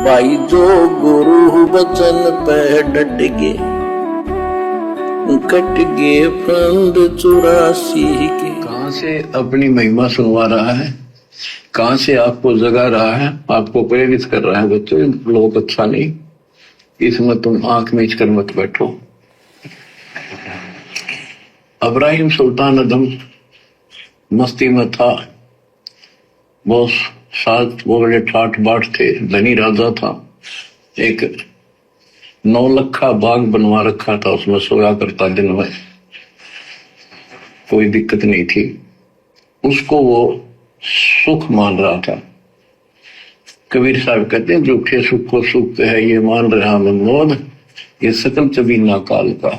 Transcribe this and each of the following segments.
भाई जो गुरु बचन पे डट गे, कट गे फंद 84 के। कहां से अपनी महिमा सुनवा रहा है, कहां से आपको जगा रहा है, आपको प्रेरित कर रहा है। बच्चों लोग अच्छा नहीं, इसमें तुम आंख मीच कर मत बैठो। इब्राहिम सुल्तान अदम मस्ती में था, बहुत साथ वो बड़े ठाठ बाट थे, धनी राजा था। एक 9 लखा बाग बनवा रखा था, उसमें सोया करता दिन में, कोई दिक्कत नहीं थी उसको, वो सुख मान रहा था। कबीर साहब कहते हैं झूठे सुख को सुख है ये मान रहा मनमोद, ये सकल चबीना काल का,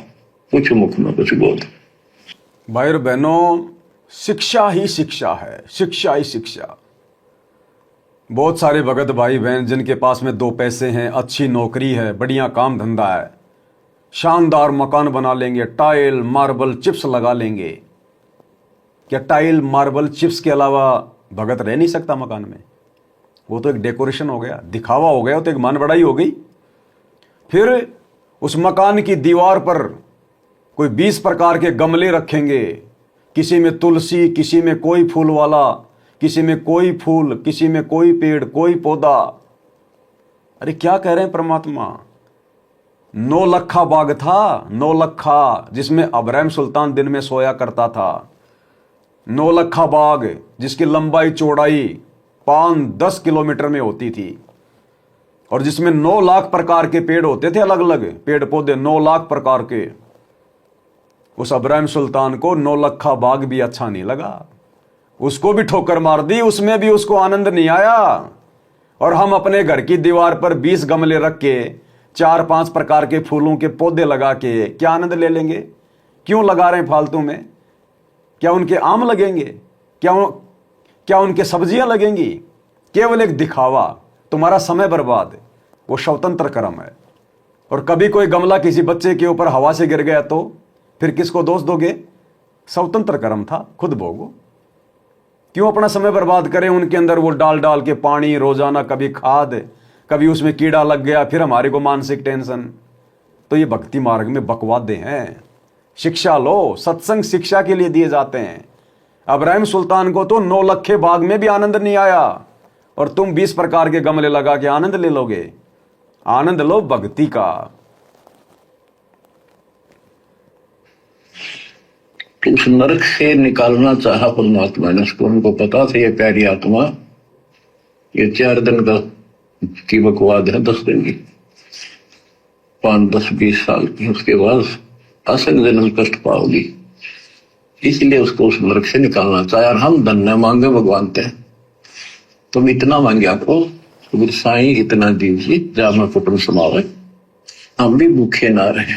कुछ मुख में कुछ बोध। भाई और बहनों, शिक्षा ही शिक्षा है, शिक्षा ही शिक्षा। बहुत सारे भगत भाई बहन जिनके पास में 2 पैसे हैं, अच्छी नौकरी है, बढ़िया काम धंधा है, शानदार मकान बना लेंगे, टाइल मार्बल चिप्स लगा लेंगे। क्या टाइल मार्बल चिप्स के अलावा भगत रह नहीं सकता मकान में? वो तो एक डेकोरेशन हो गया, दिखावा हो गया, वो तो एक मान बढ़ाई हो गई। फिर उस मकान की दीवार पर कोई 20 प्रकार के गमले रखेंगे, किसी में तुलसी, किसी में कोई फूल वाला, किसी में कोई फूल, किसी में कोई पेड़, कोई पौधा। अरे क्या कह रहे हैं परमात्मा? 9 लखा बाग था, 9 लखा, जिसमें इब्राहिम सुल्तान दिन में सोया करता था। 9 लखा बाग जिसकी लंबाई चौड़ाई 5-10 किलोमीटर में होती थी, और जिसमें 9 लाख प्रकार के पेड़ होते थे, अलग अलग पेड़ पौधे, 9 लाख प्रकार के। उस इब्राहिम सुल्तान को 9 लखा बाग भी अच्छा नहीं लगा, उसको भी ठोकर मार दी, उसमें भी उसको आनंद नहीं आया। और हम अपने घर की दीवार पर 20 गमले रख के 4-5 प्रकार के फूलों के पौधे लगा के क्या आनंद ले लेंगे? क्यों लगा रहे हैं फालतू में? क्या उनके आम लगेंगे? क्या उनके सब्जियां लगेंगी? केवल एक दिखावा, तुम्हारा समय बर्बाद। वो स्वतंत्र कर्म है। और कभी कोई गमला किसी बच्चे के ऊपर हवा से गिर गया तो फिर किसको दोष दोगे? स्वतंत्र कर्म था, खुद भोगो। क्यों अपना समय बर्बाद करें उनके अंदर वो डाल डाल के पानी रोजाना, कभी खाद, कभी उसमें कीड़ा लग गया, फिर हमारे को मानसिक टेंशन। तो ये भक्ति मार्ग में बकवादे हैं। शिक्षा लो, सत्संग शिक्षा के लिए दिए जाते हैं। इब्राहिम सुल्तान को तो 9 लखे बाग में भी आनंद नहीं आया, और तुम 20 प्रकार के गमले लगा के आनंद ले लोगे। आनंद लो भक्ति का। तो उस नरक से निकालना चाहा परमात्मा ने उसको, उनको पता था ये प्यारी आत्मा ये 4 दिन का की बकवाद है, 10 दिन की, 5, 10, 20 साल की, उसके बाद असंग जन्म कष्ट पाओगी। इसलिए उसको उस नरक से निकालना चाहे। और हम धन्य मांगे भगवान ते, तुम इतना मांगे आपको तो साईं इतना दीजिए जा में कुटुंब समावे, हम भी भूखे ना रहे,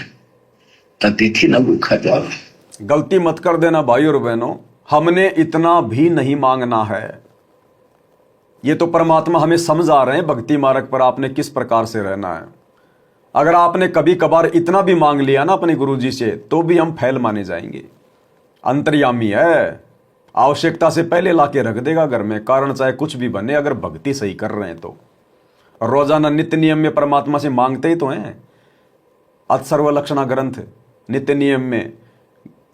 अतिथि ना भूखा जावे। गलती मत कर देना भाई और बहनों, हमने इतना भी नहीं मांगना है। ये तो परमात्मा हमें समझा रहे हैं भक्ति मार्ग पर आपने किस प्रकार से रहना है। अगर आपने कभी कभार इतना भी मांग लिया ना अपने गुरुजी से, तो भी हम फैल माने जाएंगे। अंतर्यामी है, आवश्यकता से पहले लाके रख देगा घर में, कारण चाहे कुछ भी बने, अगर भक्ति सही कर रहे हैं तो। रोजाना नित्य नियम में परमात्मा से मांगते ही तो हैं। अत्सर्व लक्षणा ग्रंथ नित्य नियम में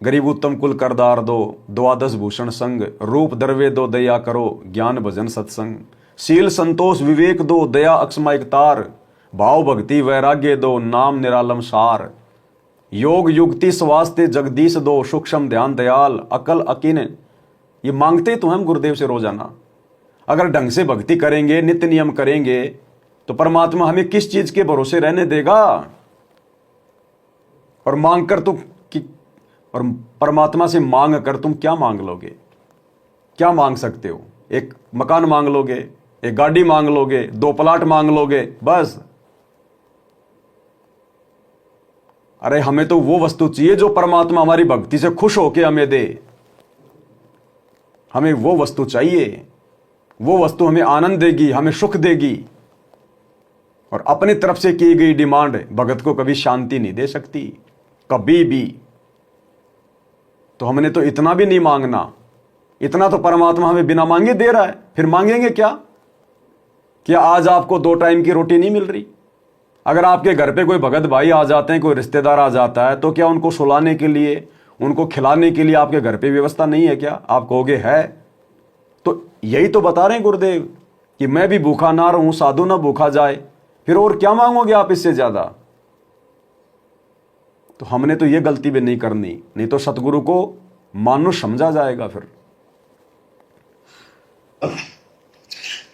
गरीब उत्तम कुल करदार दो, 12 भूषण संग, रूप दरवे दो दया करो, ज्ञान भजन सत्संग, शील संतोष विवेक दो, दया अक्षमा एक तार, भाव भक्ति वैराग्य दो, नाम निरालम सार, योग युक्ति स्वास्थ्य जगदीश दो, सूक्ष्म ध्यान दयाल, अकल अकीन। ये मांगते तो हम गुरुदेव से रोजाना। अगर ढंग से भक्ति करेंगे, नित्य नियम करेंगे, तो परमात्मा हमें किस चीज के भरोसे रहने देगा? और मांग कर तुम और परमात्मा से मांग कर तुम क्या मांग लोगे? क्या मांग सकते हो? एक मकान मांग लोगे, एक गाड़ी मांग लोगे, 2 प्लाट मांग लोगे, बस। अरे हमें तो वो वस्तु चाहिए जो परमात्मा हमारी भक्ति से खुश होकर हमें दे। हमें वो वस्तु चाहिए, वो वस्तु हमें आनंद देगी, हमें सुख देगी। और अपनी तरफ से की गई डिमांड भगत को कभी शांति नहीं दे सकती, कभी भी। तो हमने तो इतना भी नहीं मांगना। इतना तो परमात्मा हमें बिना मांगे दे रहा है, फिर मांगेंगे क्या? क्या आज आपको 2 टाइम की रोटी नहीं मिल रही? अगर आपके घर पे कोई भगत भाई आ जाते हैं, कोई रिश्तेदार आ जाता है, तो क्या उनको सुलाने के लिए, उनको खिलाने के लिए आपके घर पे व्यवस्था नहीं है क्या? आप कहोगे है। तो यही तो बता रहे हैं गुरुदेव कि मैं भी भूखा ना रहूं, साधु ना भूखा जाए। फिर और क्या मांगोगे आप इससे ज्यादा? तो हमने तो ये गलती भी नहीं करनी, नहीं तो सतगुरु को मानुष समझा जाएगा। फिर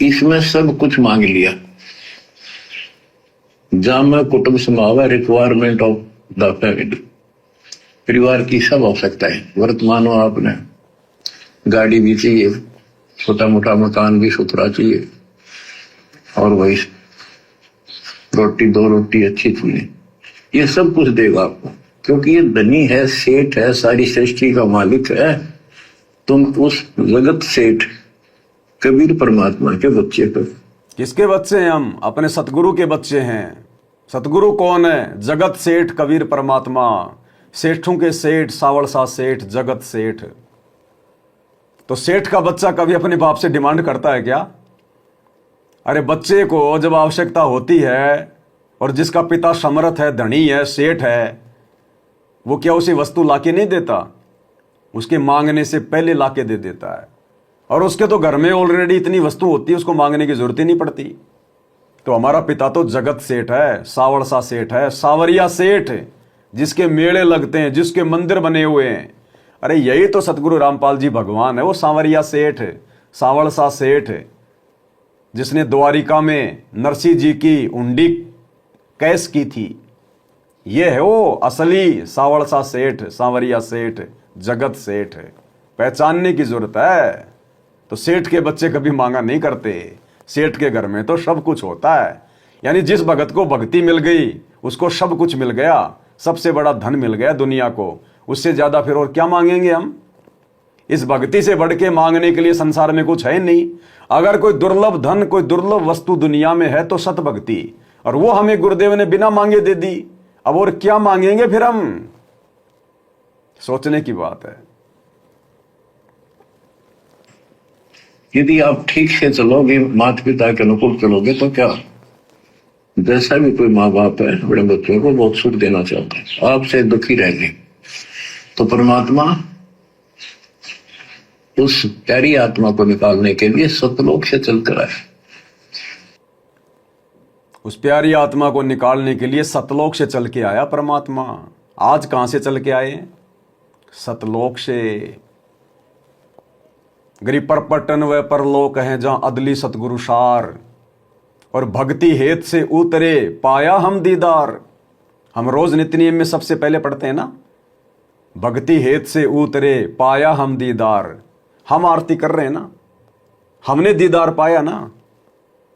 इसमें सब कुछ मांग लिया। जहां कुटुंब समावा रिक्वायरमेंट ऑफ द फैमिली, परिवार की सब आवश्यकता है। वर्तमान में आपने गाड़ी भी चाहिए, छोटा मोटा मकान भी सुथरा चाहिए, और वही रोटी, 2 रोटी अच्छी चाहिए। ये सब कुछ देगा आपको, क्योंकि ये धनी है, सेठ है, सारी सृष्टि का मालिक है। तुम उस जगत सेठ कबीर परमात्मा के बच्चे हो। किसके बच्चे हैं हम? अपने सतगुरु के बच्चे हैं। सतगुरु कौन है? जगत सेठ कबीर परमात्मा। सेठों के सेठ, सावड़ सा सेठ, जगत सेठ। तो सेठ का बच्चा कभी अपने बाप से डिमांड करता है क्या? अरे बच्चे को जब आवश्यकता होती है, और जिसका पिता समर्थ है, धनी है, सेठ है, वो क्या उसे वस्तु लाके नहीं देता? उसके मांगने से पहले लाके दे देता है। और उसके तो घर में ऑलरेडी इतनी वस्तु होती है, उसको मांगने की जरूरत ही नहीं पड़ती। तो हमारा पिता तो जगत सेठ है, सावड़ सा सेठ है, सावरिया सेठ, जिसके मेले लगते हैं, जिसके मंदिर बने हुए हैं। अरे यही तो सतगुरु रामपाल जी भगवान है, वो सावरिया सेठ, सावड़ सा सेठ, जिसने द्वारिका में नरसिंह जी की हुंडी कैस की थी। ये है वो असली सावड़ सा सेठ, सावरिया सेठ, जगत सेठ। पहचानने की जरूरत है। तो सेठ के बच्चे कभी मांगा नहीं करते। सेठ के घर में तो सब कुछ होता है। यानी जिस भगत को भक्ति मिल गई, उसको सब कुछ मिल गया, सबसे बड़ा धन मिल गया दुनिया को। उससे ज्यादा फिर और क्या मांगेंगे हम? इस भक्ति से बढ़ के मांगने के लिए संसार में कुछ है नहीं। अगर कोई दुर्लभ धन, कोई दुर्लभ वस्तु दुनिया में है तो सत भक्ति, और वो हमें गुरुदेव ने बिना मांगे दे दी। अब और क्या मांगेंगे फिर हम? सोचने की बात है। यदि आप ठीक से चलोगे, माता पिता के अनुकूल चलोगे, तो क्या, जैसा भी कोई माँ बाप है अपने बच्चों को बहुत सुख देना चाहता है, आपसे दुखी रहेंगे, तो परमात्मा उस प्यारी आत्मा को निकालने के लिए सतलोक से चलकर आए। उस प्यारी आत्मा को निकालने के लिए सतलोक से चल के आया परमात्मा। आज कहां से चल के आए? सतलोक से। गरीब परपटन व परलोक हैं, जहां अदली सतगुरु सार, और भक्ति हेत से उतरे पाया हम दीदार। हम रोज नित्य नियम में सबसे पहले पढ़ते हैं ना, भक्ति हेत से उतरे पाया हम दीदार। हम आरती कर रहे हैं ना, हमने दीदार पाया ना।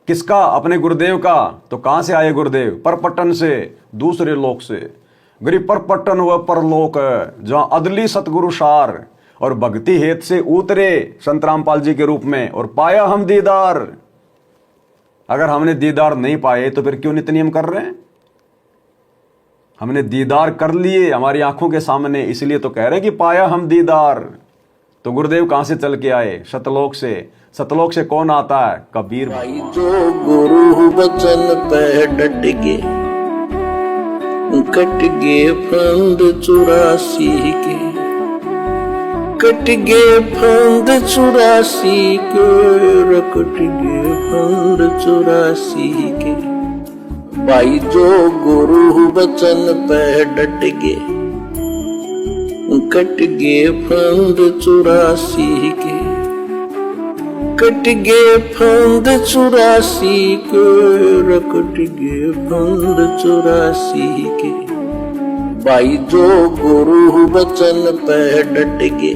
किसका? अपने गुरुदेव का। तो कहां से आए गुरुदेव? परपटन से, दूसरे लोक से। गरीब परपटन व परलोक, जहां अदली सतगुरु सार, और भक्ति हेत से उतरे संत रामपाल जी के रूप में, और पाया हम दीदार। अगर हमने दीदार नहीं पाए तो फिर क्यों नित्य नियम कर रहे हैं? हमने दीदार कर लिए हमारी आंखों के सामने, इसलिए तो कह रहे हैं कि पाया हम दीदार। तो गुरुदेव कहां से चल के आए? सतलोक से। सतलोक से कौन आता है? कबीर भाई जो गुरु बचन पे डट गे, कट गे फंद 84 के, कट गे फंद 84 के, कट गे फंद 84 के। भाई जो गुरु बचन पे डट गे, कट गे फंद 84 के, कट गे फंद 84 के, कट गे फंद 84 के। भाई जो गुरु बचन पे डट गे,